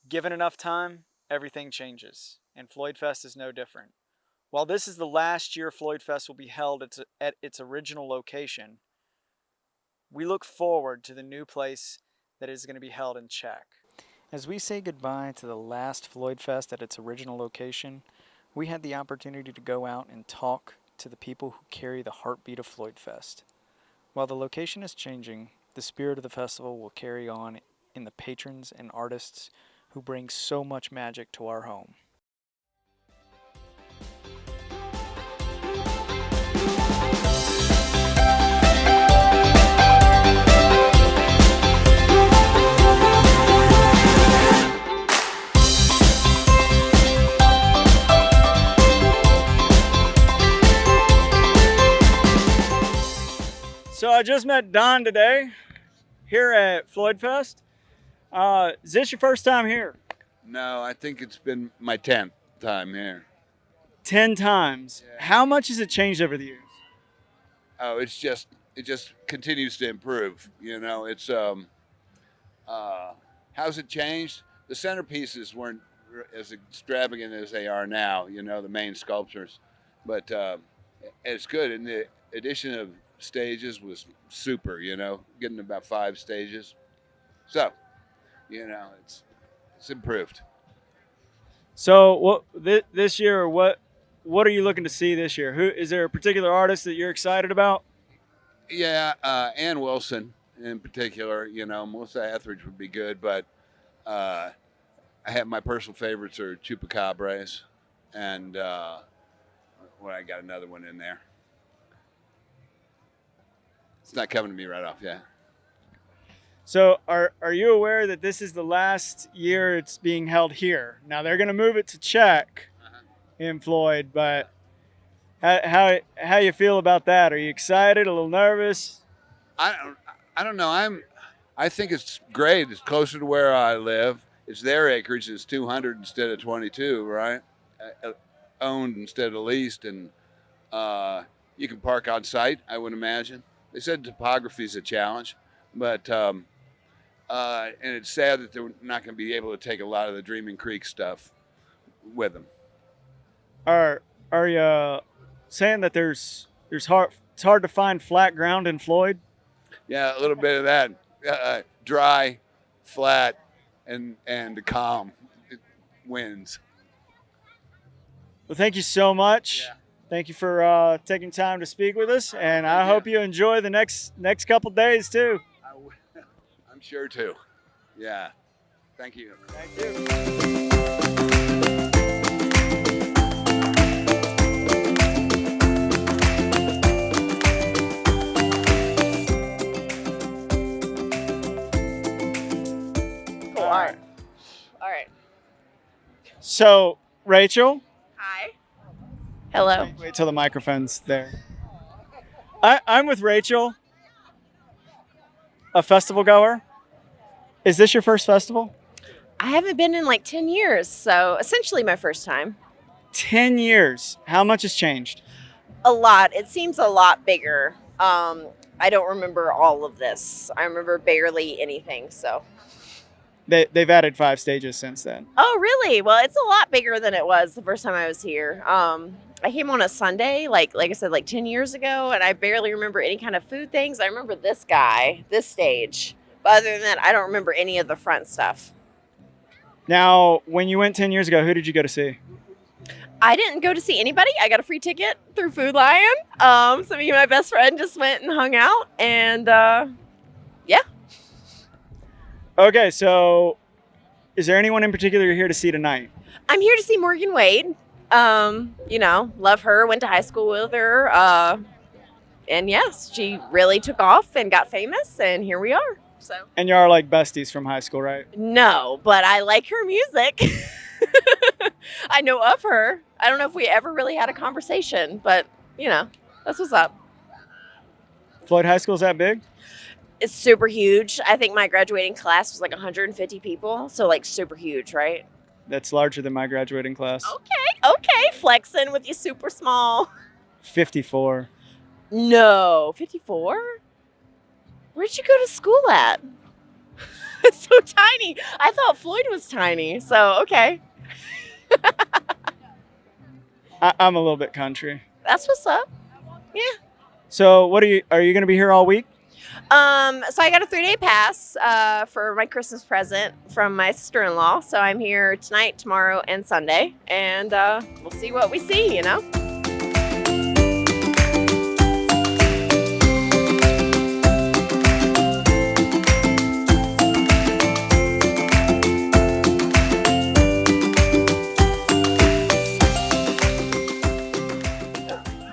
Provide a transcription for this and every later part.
Given enough time, everything changes, and Floyd Fest is no different. While this is the last year Floyd Fest will be held at its original location, we look forward to the new place that is going to be held in Czech. As we say goodbye to the last Floyd Fest at its original location, we had the opportunity to go out and talk to the people who carry the heartbeat of Floyd Fest. While the location is changing, the spirit of the festival will carry on in the patrons and artists who bring so much magic to our home. So I just met Don today here at Floyd Fest. Is this your first time here? No, I think it's been my 10th time here. 10 times. Yeah. How much has it changed over the years? Oh, it just continues to improve. You know, it's how's it changed? The centerpieces weren't as extravagant as they are now. You know, the main sculptures, but it's good. And the addition of stages was super. You know, getting about 5 stages. So, you know, it's improved. So this year, what are you looking to see this year? Who is there a particular artist that you're excited about? Yeah, Ann Wilson in particular. You know, Melissa Etheridge would be good, but I have my personal favorites are Chupacabras, and I got another one in there. It's not coming to me right off. Yeah. So are you aware that this is the last year it's being held here? Now they're going to move it to Czech in Floyd, but how you feel about that? Are you excited? A little nervous? I don't know. I think it's great. It's closer to where I live. It's their acreage. It's 200 instead of 22, right? Owned instead of leased, and you can park on site, I would imagine. They said topography is a challenge, but and it's sad that they're not going to be able to take a lot of the Dreaming Creek stuff with them. Are you saying that it's hard to find flat ground in Floyd? Yeah, a little bit of that. Dry, flat, and calm winds. Well, thank you so much. Yeah. Thank you for taking time to speak with us, and I hope you enjoy the next couple days too. I'm sure too. Yeah. Thank you. Thank you. Cool. All right. So, Rachel. Hi. Hello. Wait till the microphone's there. I'm with Rachel, a festival goer. Is this your first festival? I haven't been in like 10 years, so essentially my first time. 10 years. How much has changed? A lot. It seems a lot bigger. I don't remember all of this. I remember barely anything, so. They've added 5 stages since then. Oh, really? Well, it's a lot bigger than it was the first time I was here. I came on a Sunday, like I said, like 10 years ago, and I barely remember any kind of food things. I remember this stage. But other than that, I don't remember any of the front stuff. Now, when you went 10 years ago, who did you go to see? I didn't go to see anybody. I got a free ticket through Food Lion. So me and my best friend just went and hung out, and yeah. Okay, so is there anyone in particular you're here to see tonight? I'm here to see Morgan Wade. Love her, went to high school with her. And yes, she really took off and got famous, and here we are. So. And you are like besties from high school, right? No, but I like her music. I know of her. I don't know if we ever really had a conversation, but that's what's up. Floyd High School is that big? It's super huge. I think my graduating class was like 150 people. So like super huge, right? That's larger than my graduating class. Okay. Flexing with you super small. 54. No, 54? Where'd you go to school at? So tiny. I thought Floyd was tiny. So okay, I'm a little bit country. that's what's up. Yeah. So what are you going to be here all week? So I got a 3-day pass for my Christmas present from my sister-in-law. So I'm here tonight, tomorrow, and Sunday, and we'll see what we see. You know.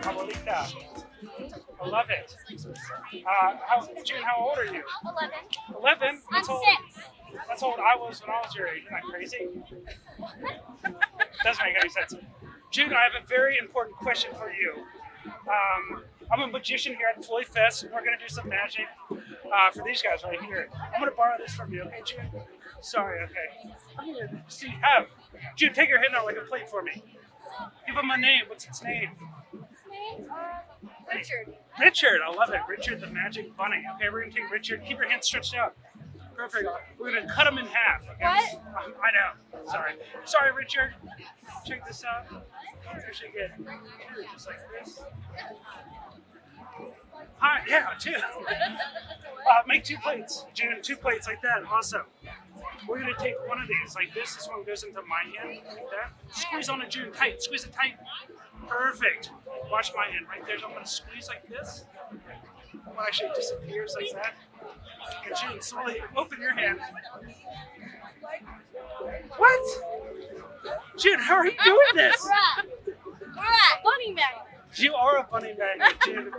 Abuelita. I love it. June, how old are you? 11. 11? I'm That's old. 6. That's how old I was when I was your age. Isn't that crazy? Doesn't make any sense. June, I have a very important question for you. I'm a magician here at Floyd Fest, and we're going to do some magic for these guys right here. I'm going to borrow this from you, okay, June? Sorry, okay. I'm going to see, June, take your hand out like a plate for me. Give him a name. What's its name? Richard. Richard, I love it. Richard the Magic Bunny. Okay, we're gonna take Richard. Keep your hands stretched out. Perfect. We're gonna cut him in half. Okay? What? I know. Sorry, Richard. Check this out. Actually get just like this. Hi, yeah, two. Make 2 plates. June, 2 plates like that. Awesome. We're gonna take one of these like this. This one goes into my hand like that. Squeeze on it, June, tight. Squeeze it tight. Perfect. Watch my hand right there. So I'm gonna squeeze like this. Well, actually, it disappears like that. And June, slowly open your hand. What? June, how are you doing this? We're at Bunny Man. You are a bunny magnet, June.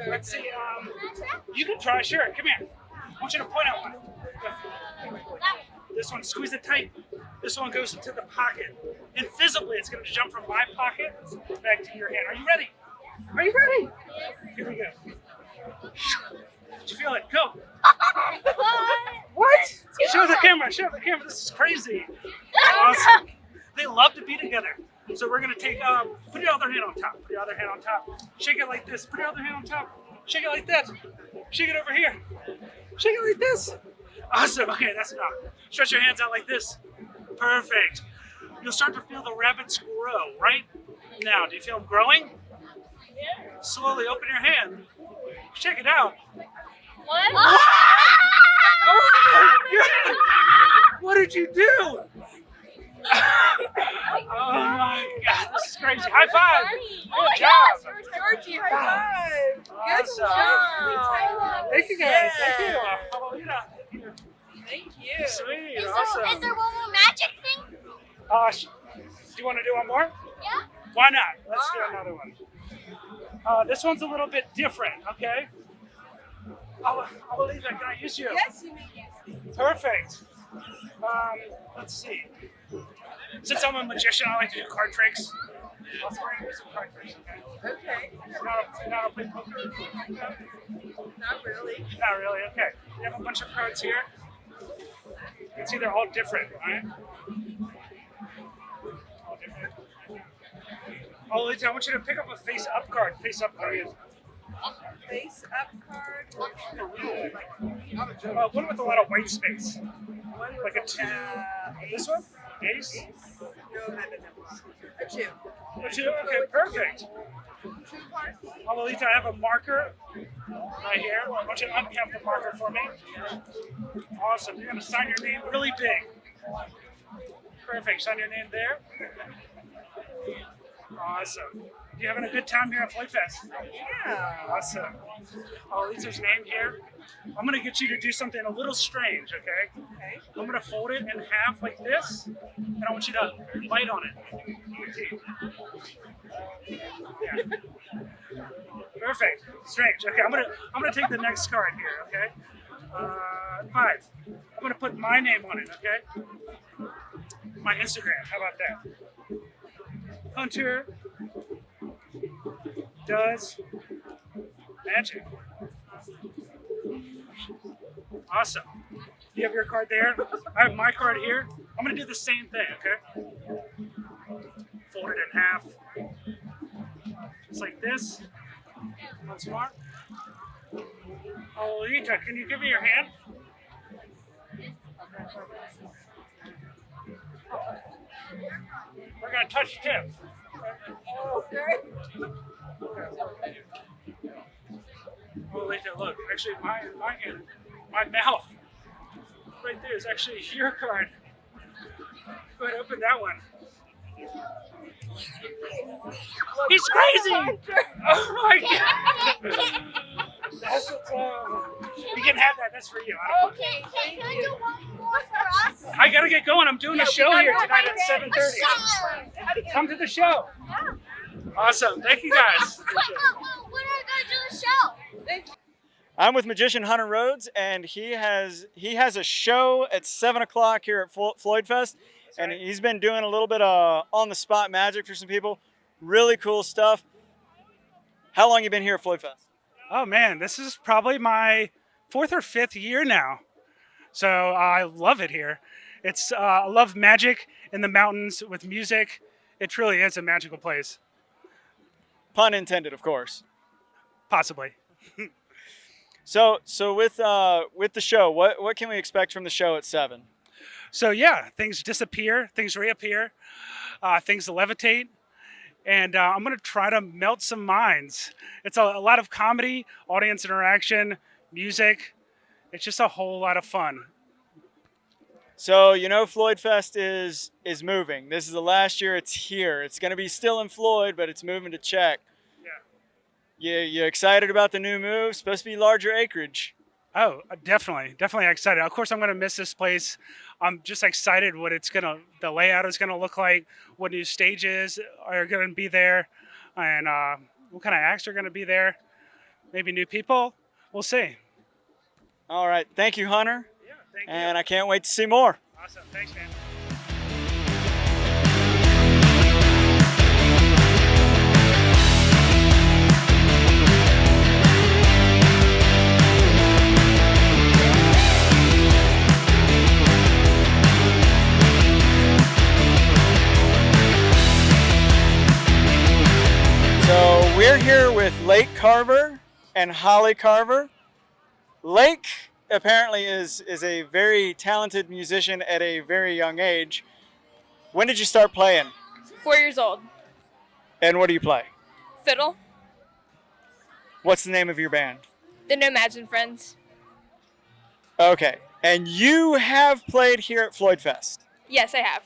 Let's see. You can try. Sure. Come here. I want you to point out one. This one, squeeze it tight. This one goes into the pocket. Invisibly, it's going to jump from my pocket back to your hand. Are you ready? Are you ready? Here we go. Did you feel it? Go. What? Show the camera. Show the camera. This is crazy. Awesome. They love to be together. So we're going to take, put your other hand on top. Put your other hand on top. Shake it like this. Put your other hand on top. Shake it like that. Shake it over here. Shake it like this. Awesome. Okay, that's enough. Stretch your hands out like this. Perfect. You'll start to feel the rabbits grow right now. Do you feel them growing? Yeah. Slowly open your hand. Check it out. What? Oh my God. What did you do? Oh my God, this is crazy. High five. Good job. Georgie, high five. Awesome. Thank you guys. Thank you. Abuelita. Thank you. Sweet. Is Awesome. there one more magic thing? Do you want to do one more? Yeah. Why not? Let's do another one. This one's a little bit different, okay? Abuelita, can I use you? Yes, you may use. Perfect. Let's see. Since I'm a magician, I like to do card tricks. Let's do some card tricks, okay? Okay. You know how to play poker? Not really. Not really, okay. We have a bunch of cards here. You can see they're all different, right? All different. Abuelita, I want you to pick up a face-up card. Face-up card. Face up card. One with a lot of white space. One Like a 2. This one? Ace? No, not a 2. A 2? Okay, perfect. 2 cards. Abuelita, I have a marker right here. I want you to uncap the marker for me. Awesome. You're going to sign your name really big. Perfect. Sign your name there. Awesome. You having a good time here at Floyd Fest? Yeah. Awesome. Abuelita's name here. I'm going to get you to do something a little strange, okay? Okay. I'm going to fold it in half like this, and I want you to bite on it with your teeth. Yeah. Perfect. Strange. Okay, I'm gonna take the next card here. Okay. 5. I'm gonna put my name on it. Okay. My Instagram. How about that? Hunter does magic. Awesome. You have your card there. I have my card here. I'm gonna do the same thing. Okay. Fold it in half. Just like this. Once more. Abuelita, can you give me your hand? We're gonna touch tip. Oh, wait, look. Actually, my mouth right there is actually your card. Go ahead, open that one. He's crazy! Oh my god! That's what's you can have that. That's for you. Okay, can I do one more for us? I gotta get going. I'm doing a show here tonight at 7:30. Come to the show. Awesome. Thank you guys. When are you gonna do the show? I'm with magician Hunter Rhodes, and he has a show at 7 o'clock here at Floyd Fest, and he's been doing a little bit of on-the-spot magic for some people. Really cool stuff. How long you been here at Floyd Fest? Oh man, this is probably my 4th or 5th year now. So I love it here. I love magic in the mountains with music. It truly is a magical place. Pun intended, of course. Possibly. So with the show, what can we expect from the show at 7? So yeah, things disappear, things reappear, things levitate, and I'm gonna try to melt some minds. It's a lot of comedy, audience interaction, music. It's just a whole lot of fun. So Floyd Fest is moving. This is the last year it's here. It's going to be still in Floyd, but it's moving to Czech. Yeah. You excited about the new move? Supposed to be larger acreage. Oh, definitely excited. Of course, I'm gonna miss this place. I'm just excited what the layout is gonna look like, what new stages are gonna be there, and what kind of acts are gonna be there. Maybe new people. We'll see. All right. Thank you, Hunter. Yeah, thank you. And I can't wait to see more. Awesome. Thanks, man. So we're here with Lake Carver and Holly Carver. Lake apparently is a very talented musician at a very young age. When did you start playing? 4 years old. And what do you play? Fiddle. What's the name of your band? The Nomads and Friends. Okay. And you have played here at Floyd Fest. Yes, I have.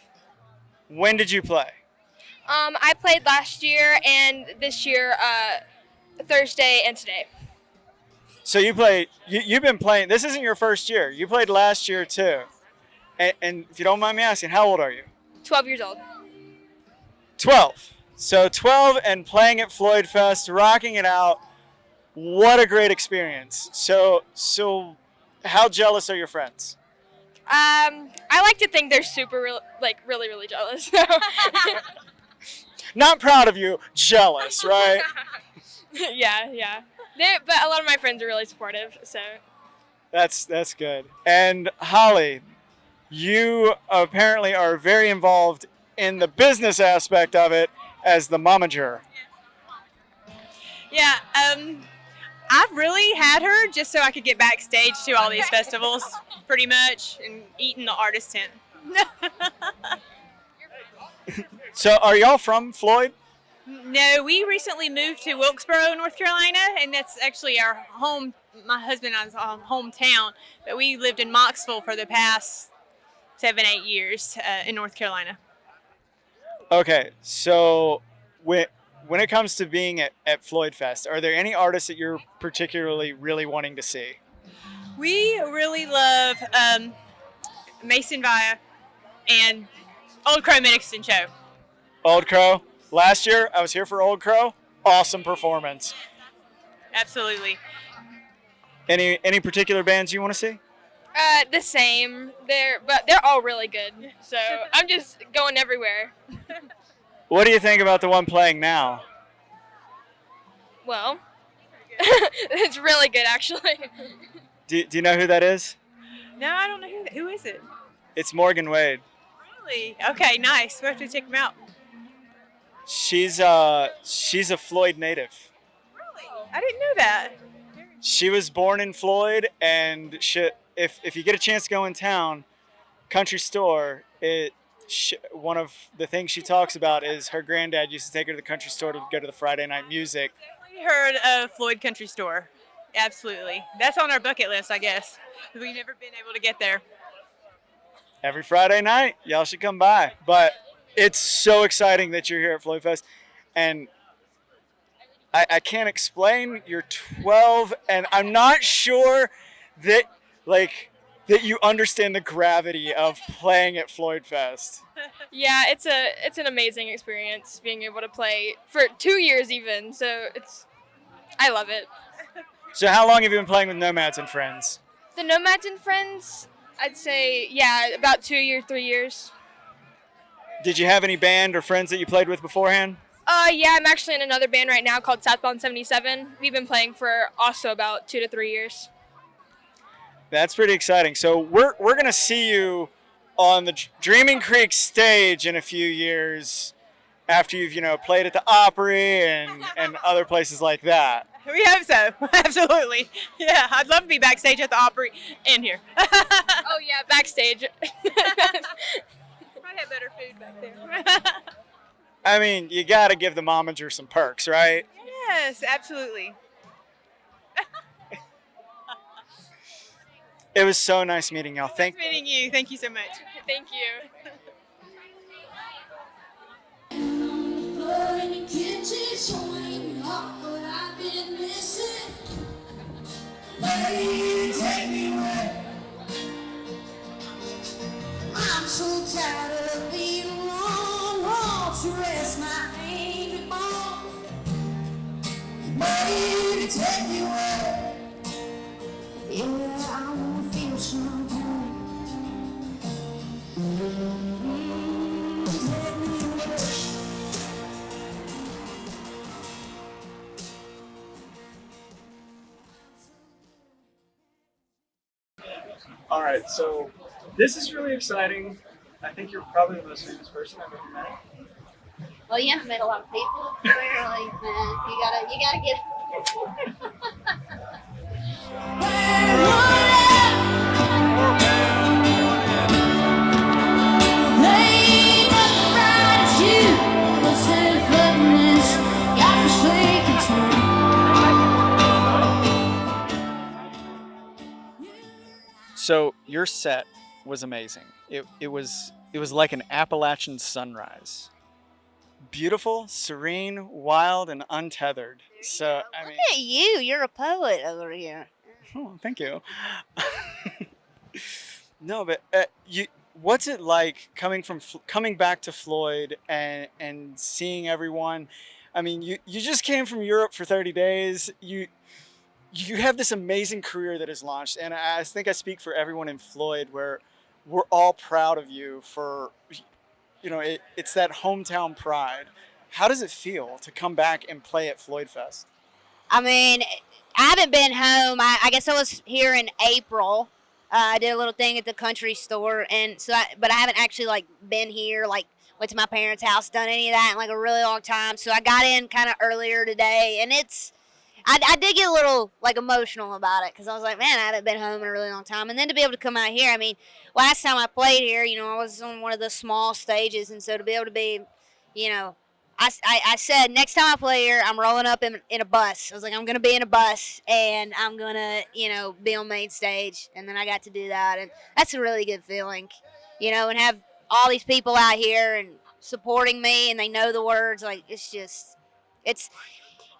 When did you play? I played last year and this year, Thursday and today. So you've been playing, this isn't your first year. You played last year too. And if you don't mind me asking, how old are you? 12 years old. 12. So 12 and playing at Floyd Fest, rocking it out. What a great experience. So how jealous are your friends? I like to think they're really, really jealous. Not proud of you, jealous, right? Yeah. But a lot of my friends are really supportive, so. That's good. And Holly, you apparently are very involved in the business aspect of it as the momager. Yeah, I've really had her just so I could get backstage to all these festivals, pretty much, and eat in the artist tent. So are y'all from Floyd? No, we recently moved to Wilkesboro, North Carolina, and that's actually our home, my husband and I's hometown, but we lived in Moxville for the past 7-8 years in North Carolina. Okay, so when it comes to being at Floyd Fest, are there any artists that you're particularly really wanting to see? We really love Mason Via and Old Crow Medicine Show. Old Crow. Last year, I was here for Old Crow. Awesome performance. Absolutely. Any particular bands you want to see? The same. They're all really good. So I'm just going everywhere. What do you think about the one playing now? Well, it's really good actually. Do you know who that is? No, I don't know who is it? It's Morgan Wade. Really? Okay, nice. We have to check them out. She's a Floyd native. Really? I didn't know that. She was born in Floyd, and if you get a chance to go in town, country store, one of the things she talks about is her granddad used to take her to the country store to go to the Friday night music. Definitely heard of Floyd Country Store. Absolutely. That's on our bucket list, I guess. We've never been able to get there. Every Friday night, y'all should come by. But it's so exciting that you're here at Floyd Fest. And I can't explain. You're 12, and I'm not sure that that you understand the gravity of playing at Floyd Fest. Yeah, it's an amazing experience being able to play for 2 years even. So I love it. So how long have you been playing with Nomads and Friends? The Nomads and Friends, I'd say about 2 years, 3 years. Did you have any band or friends that you played with beforehand? Yeah, I'm actually in another band right now called Southbound 77. We've been playing for also about 2 to 3 years. That's pretty exciting. So we're gonna see you on the Dreaming Creek stage in a few years after you've played at the Opry and other places like that. We hope so. Absolutely. Yeah, I'd love to be backstage at the Opry and here. Oh yeah, Backstage. Probably have better food back there. I mean, you gotta give the momager some perks, right? Yes, absolutely. It was so nice meeting y'all. Nice meeting you. Thank you so much. Thank you. I'm so tired of being alone. Want to rest my angry bones. Baby, take me away. Yeah, I wanna feel some pain. Take me away. All right, so this is really exciting. I think you're probably the most famous person I've ever met. Well, yeah, I met a lot of people. Clearly, man, you gotta get. So your set was amazing. It was like an Appalachian sunrise. Beautiful, serene, wild, and untethered. So I mean, Look at you. You're a poet over here. oh, thank you. No, but what's it like coming back to Floyd and seeing everyone? I mean, you just came from Europe for 30 days. You have this amazing career that has launched, and I think I speak for everyone in Floyd where we're all proud of you for, it's that hometown pride. How does it feel to come back and play at Floyd Fest? I mean, I haven't been home. I guess I was here in April. I did a little thing at the country store, and but I haven't actually been here, went to my parents' house, done any of that in a really long time. So I got in kind of earlier today, and I did get a little emotional about it because I was like, man, I haven't been home in a really long time. And then to be able to come out here, I mean, last time I played here, I was on one of the small stages, and so to be able to be, I said next time I play here, I'm rolling up in a bus. I was like, I'm gonna be in a bus, and I'm gonna be on main stage, and then I got to do that, and that's a really good feeling, and have all these people out here and supporting me, and they know the words.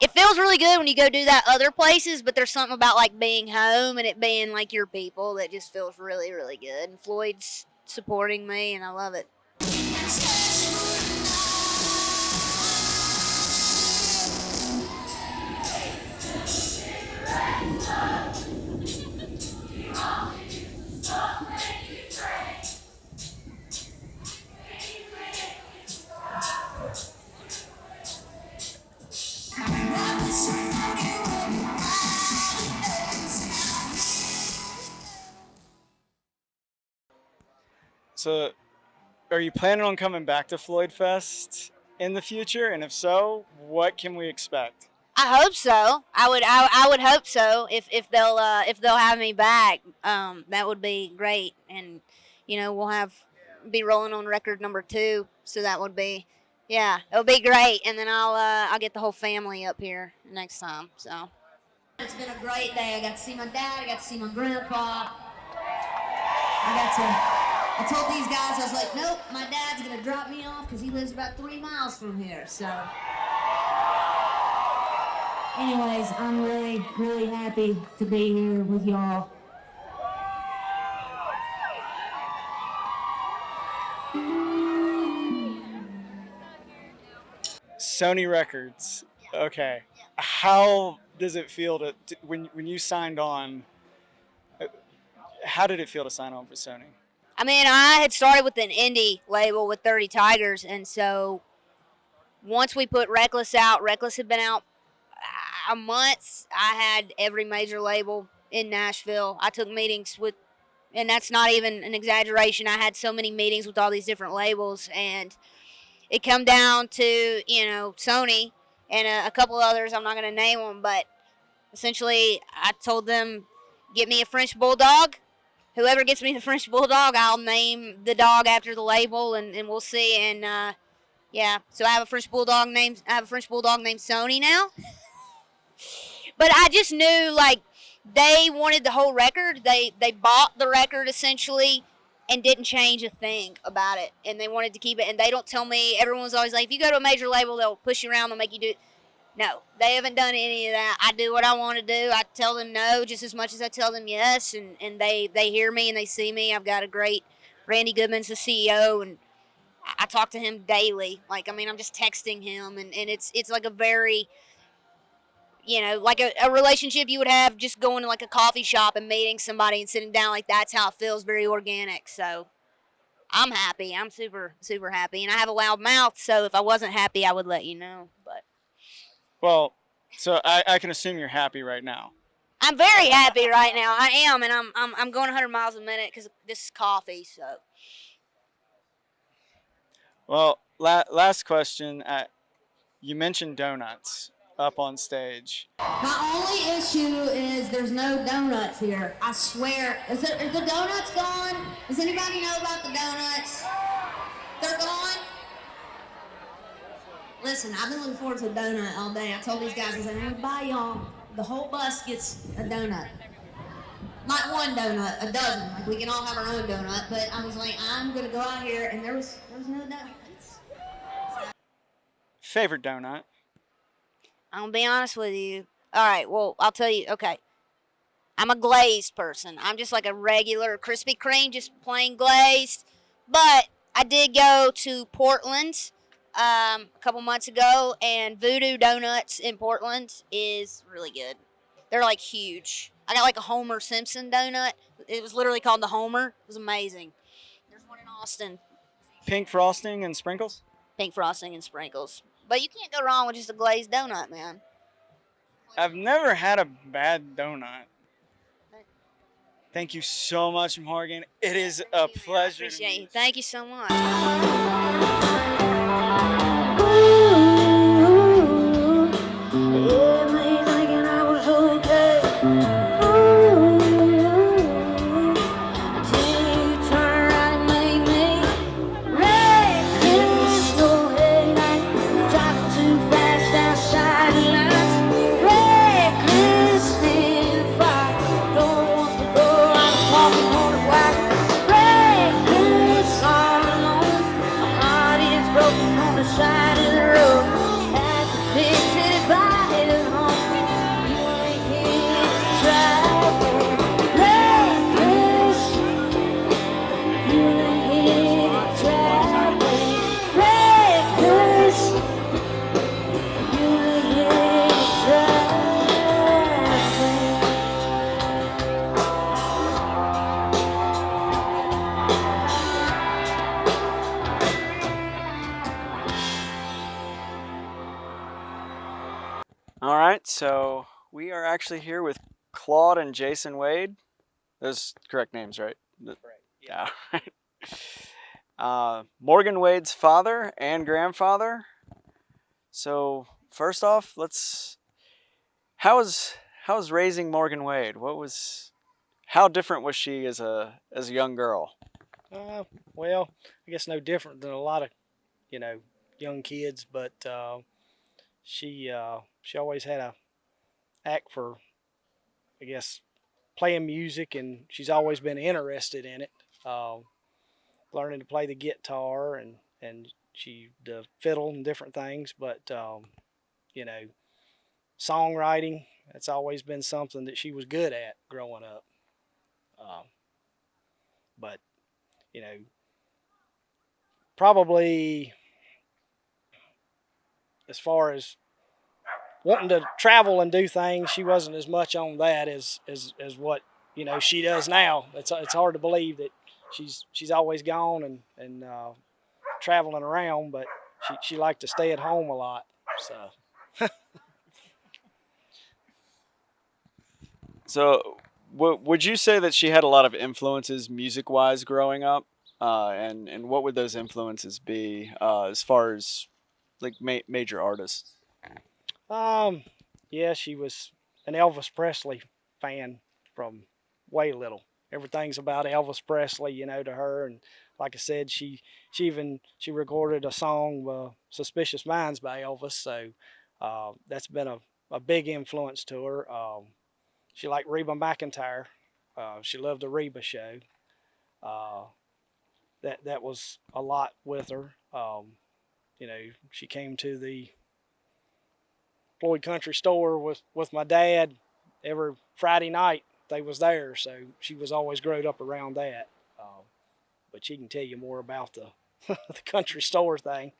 It feels really good when you go do that other places, but there's something about being home and it being your people that just feels really, really good. And Floyd's supporting me, and I love it. So, are you planning on coming back to Floyd Fest in the future? And if so, what can we expect? I hope so. I would hope so if they'll have me back. That would be great. And we'll be rolling on record number 2. So that would be, yeah, it'll be great. And then I'll get the whole family up here next time. So it's been a great day. I got to see my dad. I got to see my grandpa. I told these guys, I was like, nope, my dad's gonna drop me off because he lives about 3 miles from here. So, anyways, I'm really, really happy to be here with y'all. Sony Records. Okay. How does it feel when you signed on? How did it feel to sign on for Sony? I mean, I had started with an indie label with 30 Tigers, and so once we put Reckless out, Reckless had been out a month. I had every major label in Nashville. I took meetings with, and that's not even an exaggeration, I had so many meetings with all these different labels, and it come down to, Sony and a couple others. I'm not going to name them, but essentially I told them, get me a French Bulldog. Whoever gets me the French Bulldog, I'll name the dog after the label, and we'll see. And yeah, so I have a French Bulldog named Sony now. But I just knew, like, they wanted the whole record. They bought the record essentially and didn't change a thing about it, and they wanted to keep it. And they don't tell me. Everyone's always like, if you go to a major label, they'll push you around, they'll make you do it. No, they haven't done any of that. I do what I want to do. I tell them no just as much as I tell them yes, and they hear me and they see me. I've got a great Randy Goodman's the CEO, and I talk to him daily. Like, I mean, I'm just texting him, and it's like a very, like a relationship you would have just going to like a coffee shop and meeting somebody and sitting down. Like, that's how it feels, very organic. So I'm happy. I'm super, super happy. And I have a loud mouth, so if I wasn't happy, I would let you know. But Well, so I can assume you're happy right now. I'm very happy right now. I am, and I'm going 100 miles a minute because this is coffee. So. Well, last question. You mentioned donuts up on stage. My only issue is there's no donuts here. I swear. Is the donuts gone? Does anybody know about the donuts? They're gone? Listen, I've been looking forward to a donut all day. I told these guys, I said, I'm going to buy y'all. The whole bus gets a donut. Not one donut, a dozen. Like, we can all have our own donut. But I was like, I'm going to go out here, and there was no donuts. Favorite donut? I'm going to be honest with you. All right, well, I'll tell you. Okay. I'm a glazed person. I'm just like a regular Krispy Kreme, just plain glazed. But I did go to Portland a couple months ago, and Voodoo Donuts in Portland is really good. They're like huge. I got like a Homer Simpson donut. It was literally called the Homer. It was amazing. There's one in Austin. Pink frosting and sprinkles? Pink frosting and sprinkles. But you can't go wrong with just a glazed donut, man. I've never had a bad donut. Thank you so much, Morgan. It is a pleasure. I appreciate you. Thank you so much. All right, so we are actually here with Claude and Jason Wade. Those correct names, right? Right. Yeah. Morgan Wade's father and grandfather. So first off, how was raising Morgan Wade? How different was she as a young girl? Well, I guess no different than a lot of young kids, but she always had a act for, I guess, playing music, and she's always been interested in it. Um, Learning to play the guitar and she the fiddle and different things, but you know, songwriting, that's always been something that she was good at growing up. Um, but you know, probably as far as wanting to travel and do things, she wasn't as much on that as what she does now. It's hard to believe that she's always gone and traveling around, but she liked to stay at home a lot. So So, would you say that she had a lot of influences music-wise growing up? And what would those influences be as far as like major artists? um, yeah, she was an Elvis Presley fan from way little. Everything's about Elvis Presley, to her. And like I said, she recorded a song, "Suspicious Minds" by Elvis. So that's been a big influence to her. She liked Reba McEntire. She loved the Reba show. Uh, that was a lot with her. She came to the Floyd Country Store with my dad every Friday night. They was there, so she was always growed up around that. But she can tell you more about the the country store thing.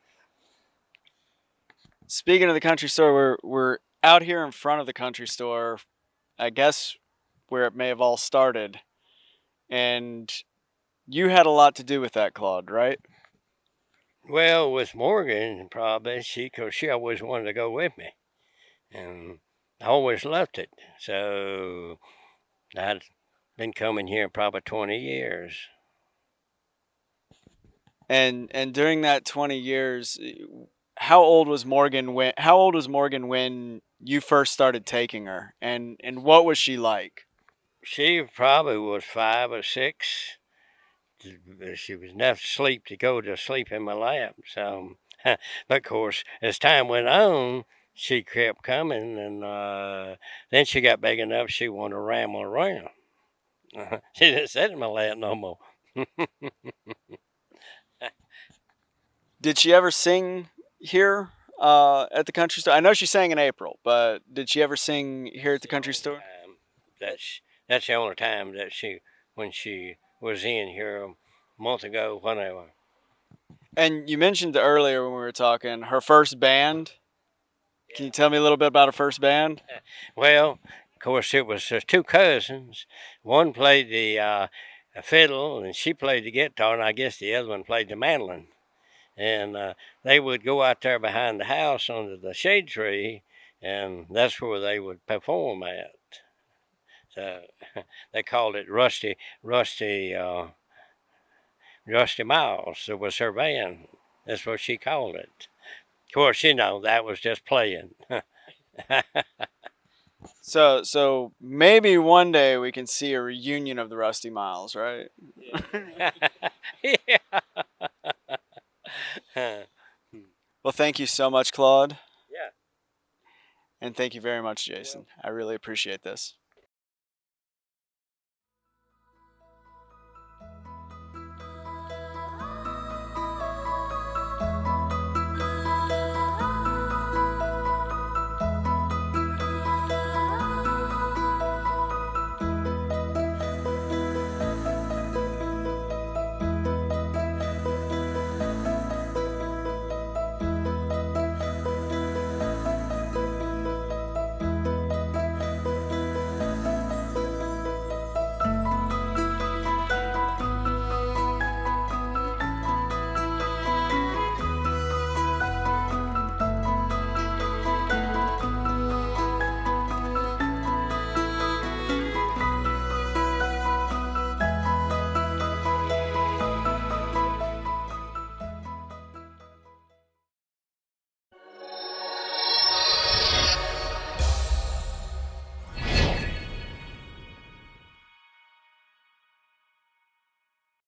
Speaking of the country store, we're out here in front of the country store, I guess where it may have all started, and you had a lot to do with that, Claude, right? Well, with Morgan, probably cause she always wanted to go with me, and I always loved it. So I'd been coming here probably 20 years. And during that 20 years, how old was Morgan when you first started taking her? And what was she like? She probably was 5 or 6. She was enough sleep to go to sleep in my lap. So, but of course, as time went on, she kept coming, and then she got big enough she wanted to ramble around. She didn't sit in my lap no more. Did she ever sing here at the country store? I know she sang in April, but did she ever sing here at the country store? That's the only time that when she was in here a month ago, whenever. And you mentioned earlier when we were talking her first band. Can you tell me a little bit about her first band? Well, of course, it was 2 cousins. One played the fiddle, and she played the guitar, and I guess the other one played the mandolin. And they would go out there behind the house under the shade tree, and that's where they would perform at. So they called it Rusty Miles. It was her band. That's what she called it. Of course, that was just playing. So maybe one day we can see a reunion of the Rusty Miles, right? Yeah. Well, thank you so much, Claude. Yeah. And thank you very much, Jason. I really appreciate this.